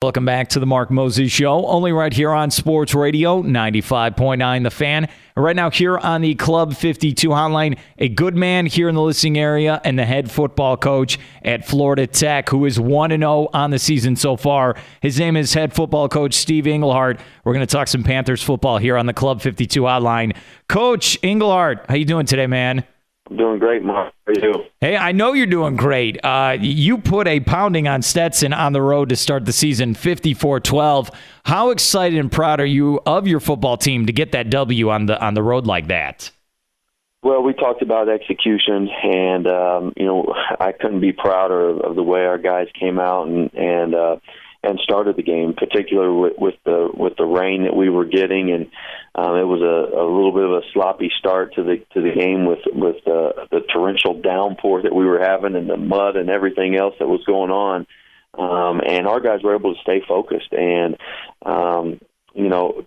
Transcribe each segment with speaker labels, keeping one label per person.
Speaker 1: Welcome back to the Mark Mosey Show, only right here on Sports Radio 95.9 The Fan. Right now here on the Club 52 hotline, a good man here in the listening area and the head football coach at Florida Tech, who is 1-0 on the season so far. His name is head football coach Steve Englehart. We're going to talk some Panthers football here on the Club 52 hotline. Coach Englehart, how you doing today, man?
Speaker 2: I'm doing great, Mark. How are you?
Speaker 1: Hey, I know you're doing great. You put a pounding on Stetson on the road to start the season, 54-12. How excited and proud are you of your football team to get that W on the road like that?
Speaker 2: Well, we talked about execution, and I couldn't be prouder of the way our guys came out and started the game, particularly with the rain that we were getting, and it was a little bit of a sloppy start to the game with the torrential downpour that we were having and the mud and everything else that was going on, and our guys were able to stay focused. And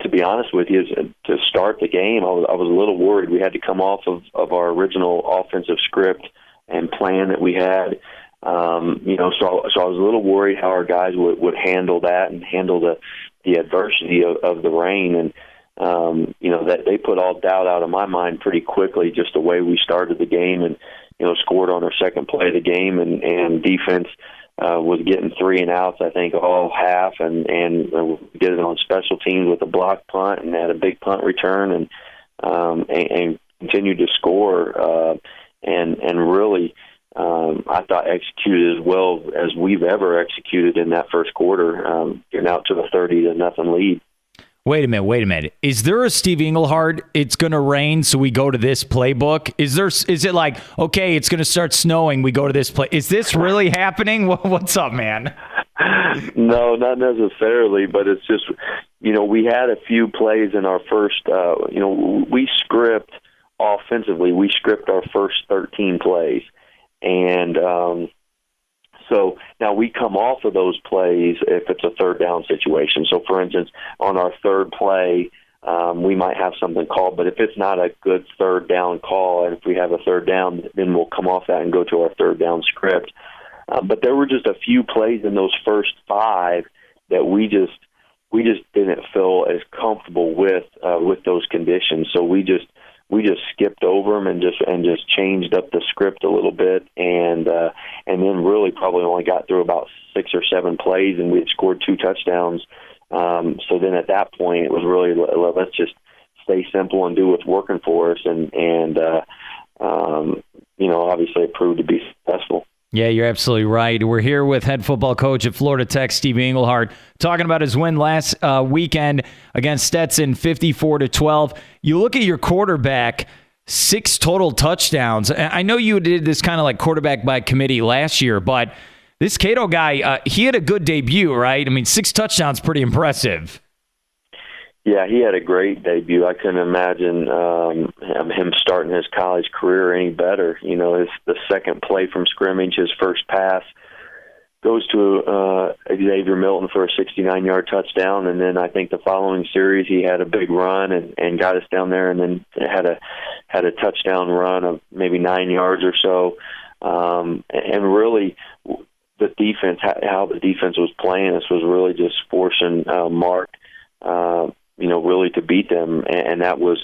Speaker 2: to be honest with you, to start the game, I was a little worried. We had to come off of our original offensive script and plan that we had. So I was a little worried how our guys would handle that and handle the adversity of the rain. And, that they put all doubt out of my mind pretty quickly, just the way we started the game and, scored on our second play of the game, and defense was getting 3 and outs, I think, all half, and did it on special teams with a block punt and had a big punt return and continued to score and really I thought executed as well as we've ever executed in that first quarter, getting out to a 30-0 lead.
Speaker 1: Wait a minute. Is there a Steve Englehart, it's going to rain, so we go to this playbook? Is it like, okay, it's going to start snowing, we go to this play? Is this really happening? What's up, man?
Speaker 2: No, not necessarily, but it's just, we had a few plays in our first, we script offensively. We script our first 13 plays. And so now we come off of those plays if it's a third down situation. So, for instance, on our third play, we might have something called. But if it's not a good third down call, and if we have a third down, then we'll come off that and go to our third down script. But there were just a few plays in those first 5 that we just didn't feel as comfortable with those conditions. So we just skipped over them and just changed up the script a little bit, and then really probably only got through about 6 or 7 plays, and we had scored 2 touchdowns. So then at that point, it was really, let's just stay simple and do what's working for us, and obviously it proved to be successful.
Speaker 1: Yeah, you're absolutely right. We're here with head football coach at Florida Tech, Steve Englehart, talking about his win last weekend against Stetson, 54-12. You look at your quarterback, 6 total touchdowns. I know you did this kind of like quarterback by committee last year, but this Cato guy, he had a good debut, right? I mean, 6 touchdowns, pretty impressive.
Speaker 2: Yeah, he had a great debut. I couldn't imagine him starting his college career any better. The second play from scrimmage, his first pass, goes to Xavier Milton for a 69-yard touchdown, and then I think the following series he had a big run and got us down there, and then had a touchdown run of maybe 9 yards or so. And really, the defense, how the defense was playing us, was really just forcing Mark really to beat them, and that was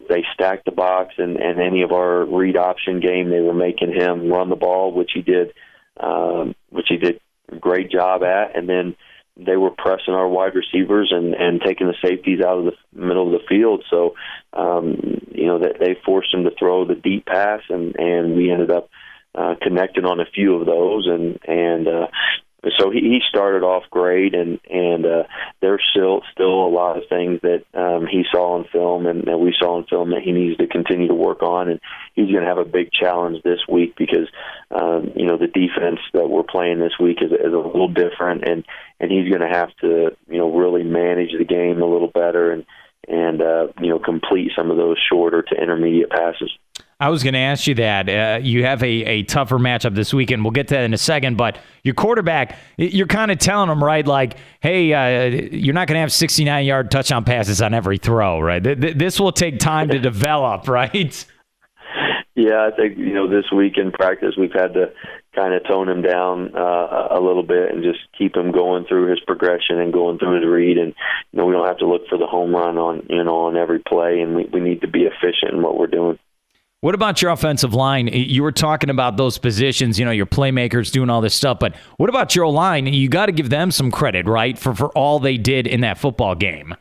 Speaker 2: they stacked the box, and any of our read option game, they were making him run the ball, which he did a great job at, and then they were pressing our wide receivers and taking the safeties out of the middle of the field. So they forced him to throw the deep pass, and we ended up connecting on a few of those, and so he started off great, and there's still a lot of things that he saw on film and that we saw on film that he needs to continue to work on, and he's going to have a big challenge this week because the defense that we're playing this week is a little different, and he's going to have to really manage the game a little better and complete some of those shorter to intermediate passes.
Speaker 1: I was going to ask you that. You have a tougher matchup this weekend. We'll get to that in a second. But your quarterback, you're kind of telling him, right, like, hey, you're not going to have 69-yard touchdown passes on every throw, right? This will take time to develop, right?
Speaker 2: Yeah, I think, this week in practice we've had to kind of tone him down a little bit and just keep him going through his progression and going through his read. And we don't have to look for the home run on every play, and we need to be efficient in what we're doing.
Speaker 1: What about your offensive line? You were talking about those positions, your playmakers doing all this stuff, but what about your line? You got to give them some credit, right, for all they did in that football game.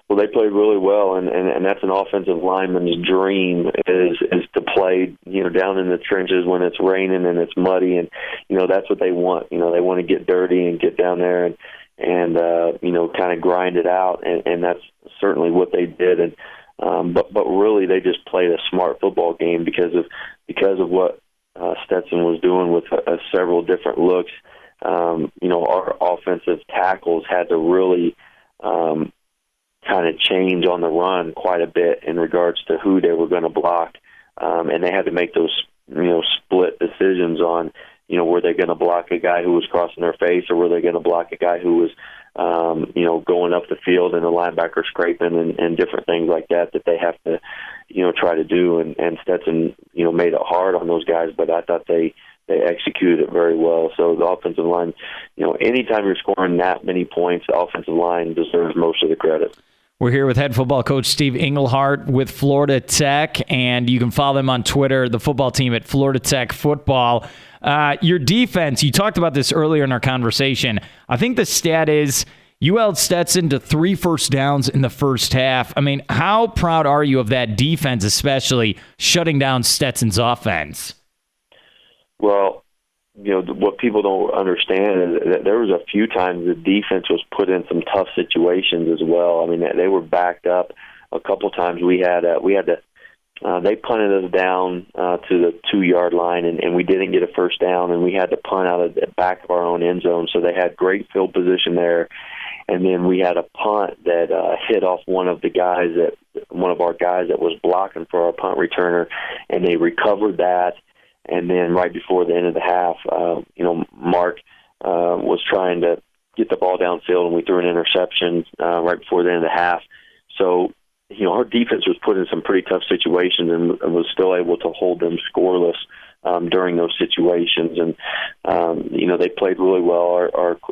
Speaker 2: Well, they played really well, and that's an offensive lineman's dream is to play, down in the trenches when it's raining and it's muddy, and that's what they want. They want to get dirty and get down there and kind of grind it out, and that's certainly what they did. And but really, they just played a smart football game because of what Stetson was doing with several different looks. Our offensive tackles had to really kind of change on the run quite a bit in regards to who they were going to block, and they had to make those split decisions on were they going to block a guy who was crossing their face, or were they going to block a guy who was going up the field and the linebacker scraping and different things like that they have to try to do, and Stetson made it hard on those guys, but I thought they executed it very well. So the offensive line, anytime you're scoring that many points, the offensive line deserves most of the credit.
Speaker 1: We're here with head football coach Steve Englehart with Florida Tech, and you can follow them on Twitter, the football team at Florida Tech Football. Your defense, you talked about this earlier in our conversation. I think the stat is you held Stetson to 3 first downs in the first half. I mean, how proud are you of that defense, especially shutting down Stetson's offense?
Speaker 2: Well, what people don't understand is that there was a few times the defense was put in some tough situations as well. I mean, they were backed up a couple times. They punted us down to the 2-yard line, and we didn't get a first down, and we had to punt out of the back of our own end zone. So they had great field position there. And then we had a punt that hit off one of our guys that was blocking for our punt returner, and they recovered that. And then right before the end of the half, Mark was trying to get the ball downfield, and we threw an interception right before the end of the half. So, our defense was put in some pretty tough situations and was still able to hold them scoreless during those situations. And, they played really well.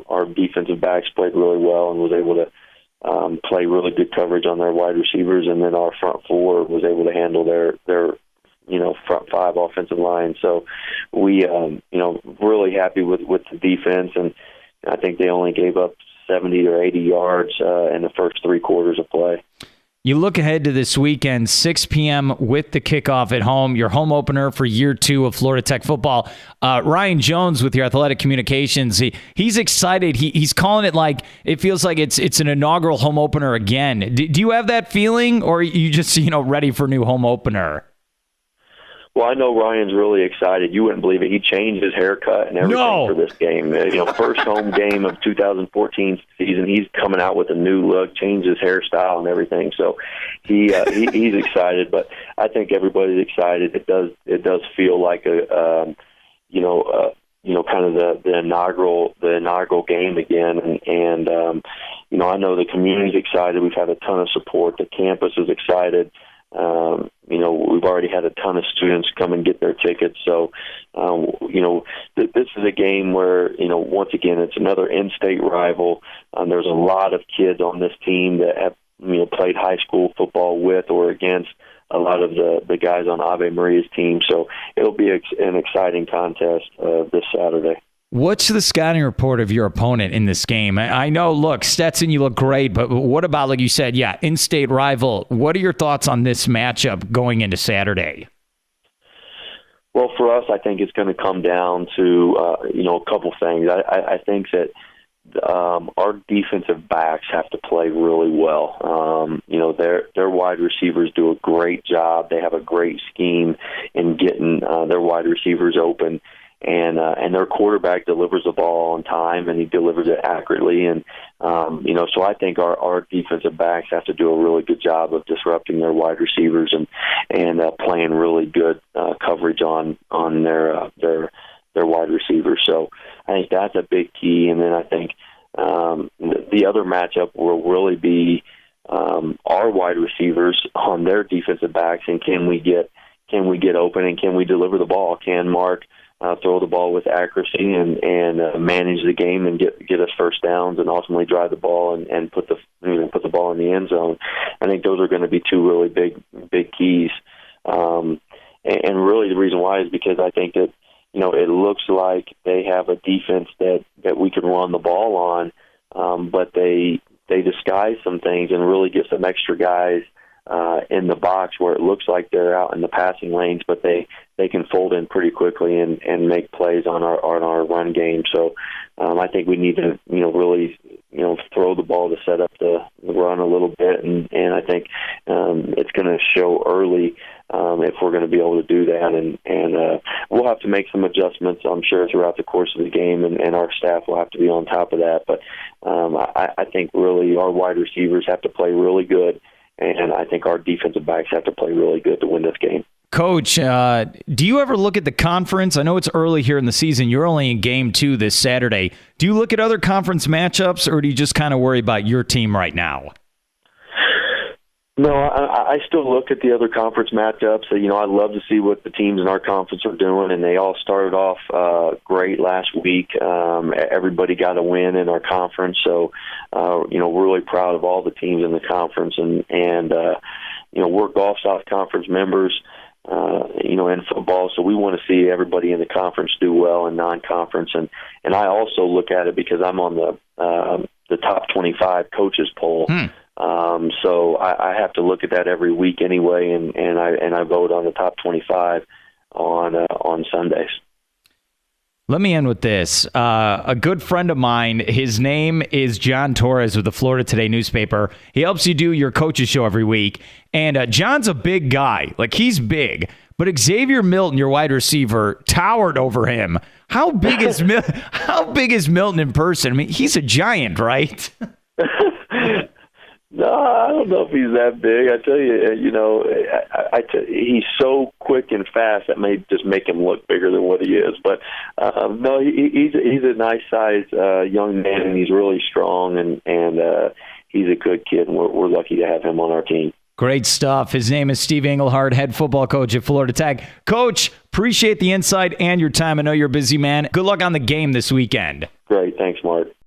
Speaker 2: Our defensive backs played really well and was able to play really good coverage on their wide receivers. And then our front four was able to handle their front 5 offensive line. So we, really happy with the defense. And I think they only gave up 70 or 80 yards in the first 3 quarters of play.
Speaker 1: You look ahead to this weekend, 6 p.m. with the kickoff at home, your home opener for year 2 of Florida Tech football. Ryan Jones with your athletic communications, he's excited. He's calling it like it feels like it's an inaugural home opener again. Do you have that feeling, or are you just ready for a new home opener?
Speaker 2: Well, I know Ryan's really excited. You wouldn't believe it. He changed his haircut and everything for this game. First home game of 2014 season. He's coming out with a new look, changed his hairstyle and everything. So he's excited. But I think everybody's excited. It does feel like kind of the inaugural game again. And I know the community's excited. We've had a ton of support. The campus is excited. We've already had a ton of students come and get their tickets. So, this is a game where, once again, it's another in-state rival. There's a lot of kids on this team that have, played high school football with or against a lot of the guys on Ave Maria's team. So it'll be an exciting contest this Saturday.
Speaker 1: What's the scouting report of your opponent in this game? I know, look, Stetson, you look great, but what about, like you said, in-state rival? What are your thoughts on this matchup going into Saturday?
Speaker 2: Well, for us, I think it's going to come down to, a couple things. I think that our defensive backs have to play really well. Their wide receivers do a great job. They have a great scheme in getting their wide receivers open. And their quarterback delivers the ball on time, and he delivers it accurately. And so I think our defensive backs have to do a really good job of disrupting their wide receivers and playing really good coverage on their wide receivers. So I think that's a big key. And then I think the other matchup will really be our wide receivers on their defensive backs, and can we get open and can we deliver the ball? Can Mark throw the ball with accuracy and manage the game and get us first downs and ultimately drive the ball and put the ball in the end zone. I think those are going to be two really big keys. And really the reason why is because I think that, it looks like they have a defense that we can run the ball on, but they disguise some things and really get some extra guys in the box where it looks like they're out in the passing lanes, but they can fold in pretty quickly and make plays on our run game. So I think we need to really throw the ball to set up the run a little bit, and I think it's going to show early if we're going to be able to do that, and we'll have to make some adjustments, I'm sure, throughout the course of the game, and our staff will have to be on top of that. But I think really our wide receivers have to play really good, and I think our defensive backs have to play really good to win this game.
Speaker 1: Coach, do you ever look at the conference? I know it's early here in the season. You're only in game 2 this Saturday. Do you look at other conference matchups, or do you just kind of worry about your team right now?
Speaker 2: No, I still look at the other conference matchups. I'd love to see what the teams in our conference are doing, and they all started off great last week. Everybody got a win in our conference, so we're really proud of all the teams in the conference, and we're Gulf South Conference members, in football, so we want to see everybody in the conference do well in non-conference, and I also look at it because I'm on the top 25 coaches poll. So I have to look at that every week anyway, and I vote on the top 25 on Sundays.
Speaker 1: Let me end with this. A good friend of mine, his name is John Torres with the Florida Today newspaper. He helps you do your coaches show every week. And John's a big guy. Like, he's big. But Xavier Milton, your wide receiver, towered over him. How big is Milton in person? I mean, he's a giant, right?
Speaker 2: No, I don't know if he's that big. I tell you, he's so quick and fast that may just make him look bigger than what he is. But no, he's a nice sized young man, and he's really strong, and he's a good kid, and we're lucky to have him on our team.
Speaker 1: Great stuff. His name is Steve Englehart, head football coach at Florida Tech. Coach, appreciate the insight and your time. I know you're a busy man. Good luck on the game this weekend.
Speaker 2: Great. Thanks, Mark.